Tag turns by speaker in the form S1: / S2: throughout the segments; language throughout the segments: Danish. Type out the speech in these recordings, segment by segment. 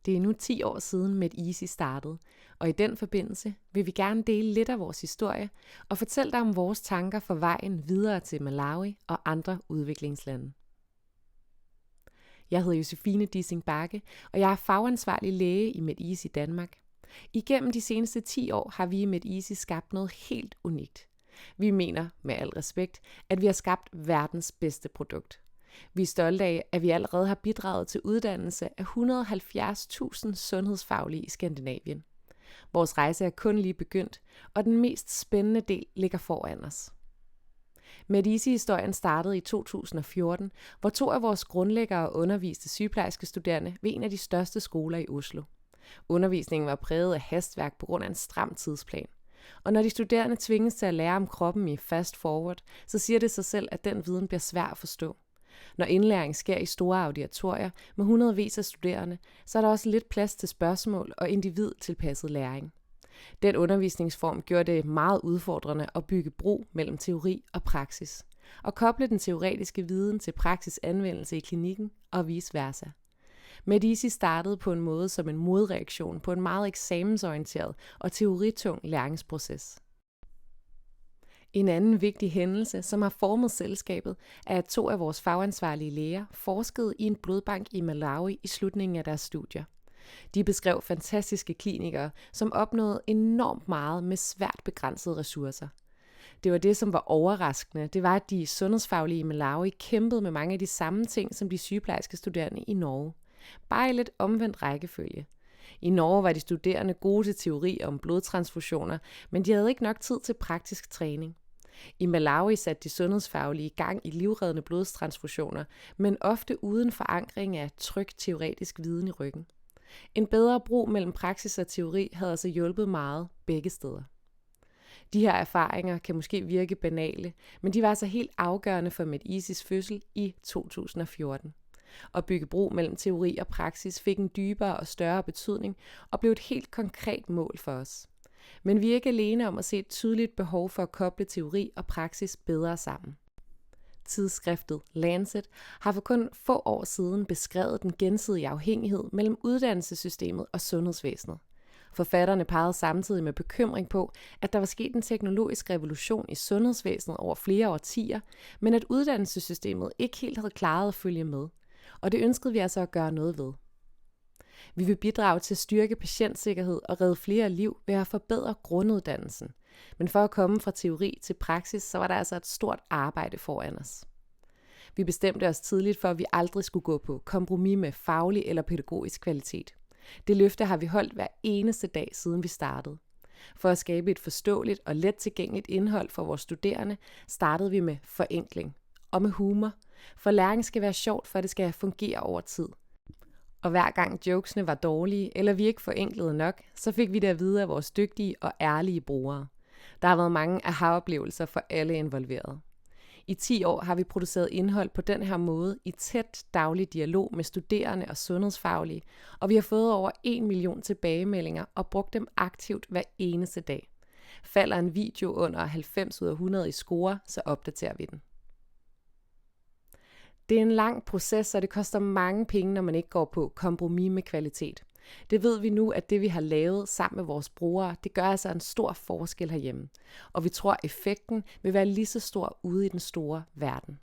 S1: Det er nu 10 år siden MedEasy startede, og i den forbindelse vil vi gerne dele lidt af vores historie og fortælle dig om vores tanker for vejen videre til Malawi og andre udviklingslande. Jeg hedder Josefine Dissing Bakke, og jeg er fagansvarlig læge i MedEasy Danmark. Igennem de seneste 10 år har vi i MedEasy skabt noget helt unikt. Vi mener, med al respekt, at vi har skabt verdens bedste produkt. Vi er stolte af, at vi allerede har bidraget til uddannelse af 170.000 sundhedsfaglige i Skandinavien. Vores rejse er kun lige begyndt, og den mest spændende del ligger foran os. MedEasy-historien startede i 2014, hvor 2 af vores grundlæggere underviste sygeplejerskestuderende ved en af de største skoler i Oslo. Undervisningen var præget af hastværk på grund af en stram tidsplan. Og når de studerende tvinges til at lære om kroppen i fast forward, så siger det sig selv, at den viden bliver svær at forstå. Når indlæring sker i store auditorier med hundredvis af studerende, så er der også lidt plads til spørgsmål og individtilpasset læring. Den undervisningsform gjorde det meget udfordrende at bygge bro mellem teori og praksis, og koble den teoretiske viden til praksisanvendelse i klinikken og vice versa. MedEasy startede på en måde som en modreaktion på en meget eksamensorienteret og teoritung læringsproces. En anden vigtig hændelse, som har formet selskabet, er, at 2 af vores fagansvarlige læger forskede i en blodbank i Malawi i slutningen af deres studier. De beskrev fantastiske klinikere, som opnåede enormt meget med svært begrænsede ressourcer. Det var det, som var overraskende. Det var, at de sundhedsfaglige i Malawi kæmpede med mange af de samme ting, som de sygeplejerske studerende i Norge. Bare i lidt omvendt rækkefølge. I Norge var de studerende gode til teori om blodtransfusioner, men de havde ikke nok tid til praktisk træning. I Malawi satte de sundhedsfaglige i gang i livreddende blodtransfusioner, men ofte uden forankring af tryg teoretisk viden i ryggen. En bedre bro mellem praksis og teori havde altså hjulpet meget begge steder. De her erfaringer kan måske virke banale, men de var altså helt afgørende for MedEasys fødsel i 2014. At bygge bro mellem teori og praksis fik en dybere og større betydning og blev et helt konkret mål for os. Men vi er ikke alene om at se et tydeligt behov for at koble teori og praksis bedre sammen. Tidsskriftet Lancet har for kun få år siden beskrevet den gensidige afhængighed mellem uddannelsessystemet og sundhedsvæsenet. Forfatterne pegede samtidig med bekymring på, at der var sket en teknologisk revolution i sundhedsvæsenet over flere årtier, men at uddannelsessystemet ikke helt havde klaret at følge med. Og det ønskede vi altså at gøre noget ved. Vi vil bidrage til at styrke patientsikkerhed og redde flere liv ved at forbedre grunduddannelsen. Men for at komme fra teori til praksis, så var der altså et stort arbejde foran os. Vi bestemte os tidligt for, at vi aldrig skulle gå på kompromis med faglig eller pædagogisk kvalitet. Det løfte har vi holdt hver eneste dag, siden vi startede. For at skabe et forståeligt og let tilgængeligt indhold for vores studerende, startede vi med forenkling og med humor. For læring skal være sjovt, for det skal fungere over tid. Og hver gang jokesene var dårlige, eller vi ikke forenklede nok, så fik vi det at vide af vores dygtige og ærlige brugere. Der har været mange aha-oplevelser for alle involverede. I 10 år har vi produceret indhold på den her måde i tæt daglig dialog med studerende og sundhedsfaglige, og vi har fået over 1 million tilbagemeldinger og brugt dem aktivt hver eneste dag. Falder en video under 90 ud af 100 i score, så opdaterer vi den. Det er en lang proces, og det koster mange penge, når man ikke går på kompromis med kvalitet. Det ved vi nu, at det vi har lavet sammen med vores brugere, det gør altså en stor forskel herhjemme. Og vi tror, at effekten vil være lige så stor ude i den store verden.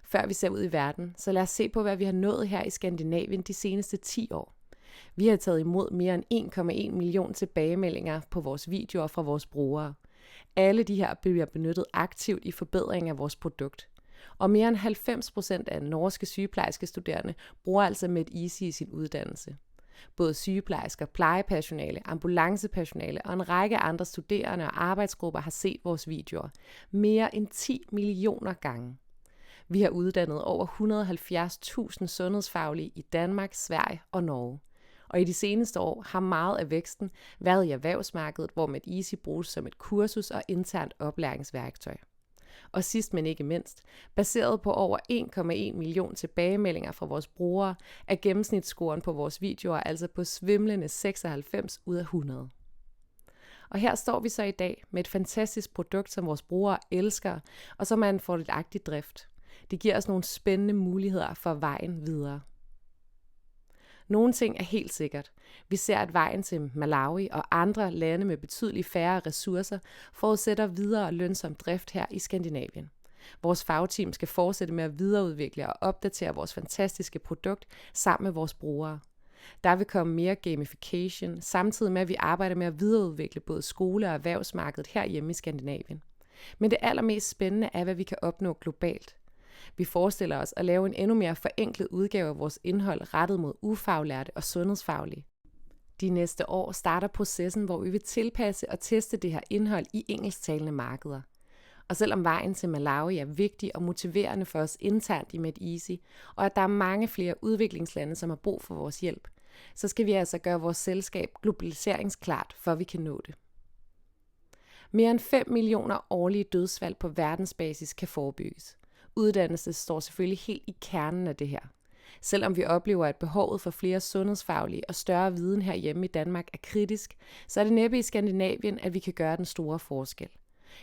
S1: Før vi ser ud i verden, så lad os se på, hvad vi har nået her i Skandinavien de seneste 10 år. Vi har taget imod mere end 1,1 million tilbagemeldinger på vores videoer fra vores brugere. Alle de her bliver benyttet aktivt i forbedring af vores produkt. Og mere end 90% af norske sygeplejerske studerende bruger altså MedEasy i sin uddannelse. Både sygeplejersker, plejepersonale, ambulancepersonale og en række andre studerende og arbejdsgrupper har set vores videoer mere end 10 millioner gange. Vi har uddannet over 170.000 sundhedsfaglige i Danmark, Sverige og Norge. Og i de seneste år har meget af væksten været i erhvervsmarkedet, hvor MedEasy bruges som et kursus og internt oplæringsværktøj. Og sidst men ikke mindst, baseret på over 1,1 million tilbagemeldinger fra vores brugere, er gennemsnitsscoren på vores videoer altså på svimlende 96 ud af 100. Og her står vi så i dag med et fantastisk produkt, som vores brugere elsker, og som er en fordelagtig drift. Det giver os nogle spændende muligheder for vejen videre. Nogle ting er helt sikkert. Vi ser, at vejen til Malawi og andre lande med betydeligt færre ressourcer forudsætter videre lønsom drift her i Skandinavien. Vores fagteam skal fortsætte med at videreudvikle og opdatere vores fantastiske produkt sammen med vores brugere. Der vil komme mere gamification, samtidig med at vi arbejder med at videreudvikle både skole- og erhvervsmarkedet herhjemme i Skandinavien. Men det allermest spændende er, hvad vi kan opnå globalt. Vi forestiller os at lave en endnu mere forenklet udgave af vores indhold rettet mod ufaglærte og sundhedsfaglige. De næste år starter processen, hvor vi vil tilpasse og teste det her indhold i engelsktalende markeder. Og selvom vejen til Malawi er vigtig og motiverende for os internt i MedEasy, og at der er mange flere udviklingslande, som har brug for vores hjælp, så skal vi altså gøre vores selskab globaliseringsklart, for vi kan nå det. Mere end 5 millioner årlige dødsfald på verdensbasis kan forebygges. Uddannelse står selvfølgelig helt i kernen af det her. Selvom vi oplever, at behovet for flere sundhedsfaglige og større viden herhjemme i Danmark er kritisk, så er det næppe i Skandinavien, at vi kan gøre den store forskel.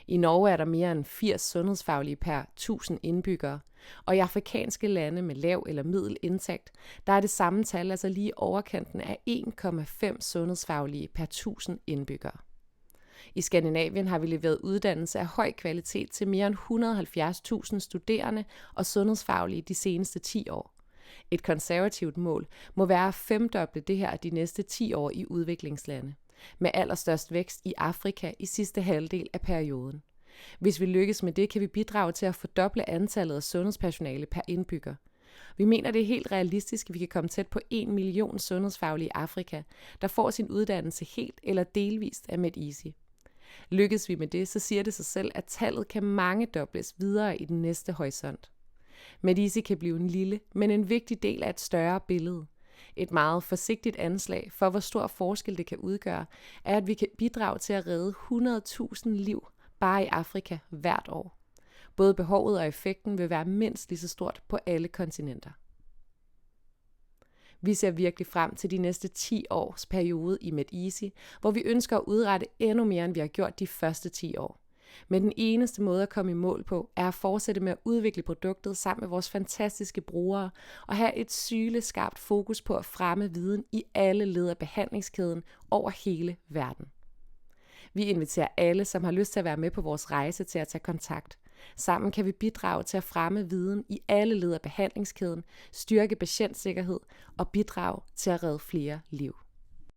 S1: I Norge er der mere end 80 sundhedsfaglige per 1000 indbyggere, og i afrikanske lande med lav eller middel indtægt, der er det samme tal altså lige overkanten af 1,5 sundhedsfaglige per 1000 indbyggere. I Skandinavien har vi leveret uddannelse af høj kvalitet til mere end 170.000 studerende og sundhedsfaglige de seneste 10 år. Et konservativt mål må være at femdoble det her de næste 10 år i udviklingslande, med allerstørst vækst i Afrika i sidste halvdel af perioden. Hvis vi lykkes med det, kan vi bidrage til at fordoble antallet af sundhedspersonale per indbygger. Vi mener, det er helt realistisk, at vi kan komme tæt på 1 million sundhedsfaglige i Afrika, der får sin uddannelse helt eller delvist af MedEasy. Lykkes vi med det, så siger det sig selv, at tallet kan mangedobles videre i den næste horisont. MedEasy kan blive en lille, men en vigtig del af et større billede. Et meget forsigtigt anslag for, hvor stor forskel det kan udgøre, er, at vi kan bidrage til at redde 100.000 liv bare i Afrika hvert år. Både behovet og effekten vil være mindst lige så stort på alle kontinenter. Vi ser virkelig frem til de næste 10 års periode i MedEasy, hvor vi ønsker at udrette endnu mere, end vi har gjort de første 10 år. Men den eneste måde at komme i mål på, er at fortsætte med at udvikle produktet sammen med vores fantastiske brugere og have et syleskarpt fokus på at fremme viden i alle led af behandlingskæden over hele verden. Vi inviterer alle, som har lyst til at være med på vores rejse, til at tage kontakt. Sammen kan vi bidrage til at fremme viden i alle led af behandlingskæden, styrke patientsikkerhed og bidrage til at redde flere liv.